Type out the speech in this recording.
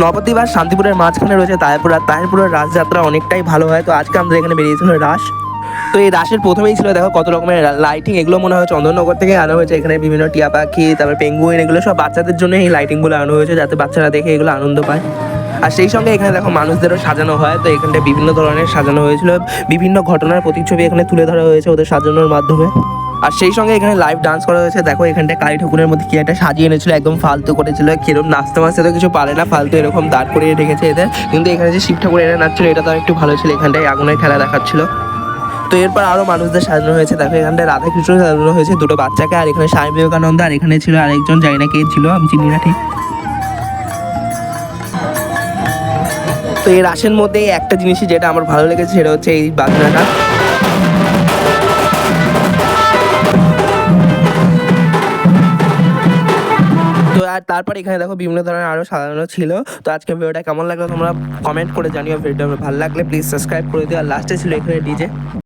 নবদ্বীপ আর শান্তিপুরের মাঝখানে রয়েছে তাহিরপুর, আর তাহিরপুরের রাসযাত্রা অনেকটাই ভালো হয়। তো আজকে আমরা এখানে বেরিয়েছিলাম রাস। তো এই রাসের প্রথমেই ছিল দেখো কত রকমের লাইটিং, এগুলো মনে হয় চন্দননগর থেকে আনা হয়েছে। এখানে বিভিন্ন টিয়া পাখি, তারপর পেঙ্গুইন, এগুলো সব বাচ্চাদের জন্য এই লাইটিংগুলো আনা হয়েছে, যাতে বাচ্চারা দেখে এগুলো আনন্দ পায়। আর সেই সঙ্গে এখানে দেখো মানুষদেরও সাজানো হয়। তো এখানটা বিভিন্ন ধরনের সাজানো হয়েছিল, বিভিন্ন ঘটনার প্রতিচ্ছবি এখানে তুলে ধরা হয়েছে ওদের সাজানোর মাধ্যমে। আর সেই সঙ্গে এখানে লাইভ ডান্স করা হয়েছে। দেখো এখানটা কালী ঠাকুরের মধ্যে কি একটা সাজিয়ে এনেছিল, একদম ফালতু করেছিল। কিরম নাচতে মাসতে তো কিছু পারে না, ফালতু এরকম দাঁড় করিয়ে রেখেছে এদের। কিন্তু এখানে যে শিব ঠাকুর এরা নাচছিল, এটা তো একটু ভালো ছিল। এখানটায় আগুনের খেলা দেখাচ্ছিল। তো এরপর আরো মানুষদের সাজানো হয়েছে। দেখো এখানটায় রাধাকৃষ্ণ সাজানো হয়েছে, দুটো বাচ্চাকে। আর এখানে স্বামী বিবেকানন্দ, আর এখানে ছিল আরেকজন, জানি না কে ছিল, আমি চিনি না ঠিক। তো এই রাসের মধ্যে একটা জিনিসই যেটা আমার ভালো লেগেছে, সেটা হচ্ছে এই বাজনাটা। তো আর তারপর এখানে দেখো বিভিন্ন ধরনের আরো সাজানো ছিল। তো আজকে ভিডিওটা কেমন লাগলো তোমরা কমেন্ট করে জানিও। ভিডিওটা ভালো লাগলে প্লিজ সাবস্ক্রাইব করে দিও। আর লাস্টে ছিল এখানে ডিজে।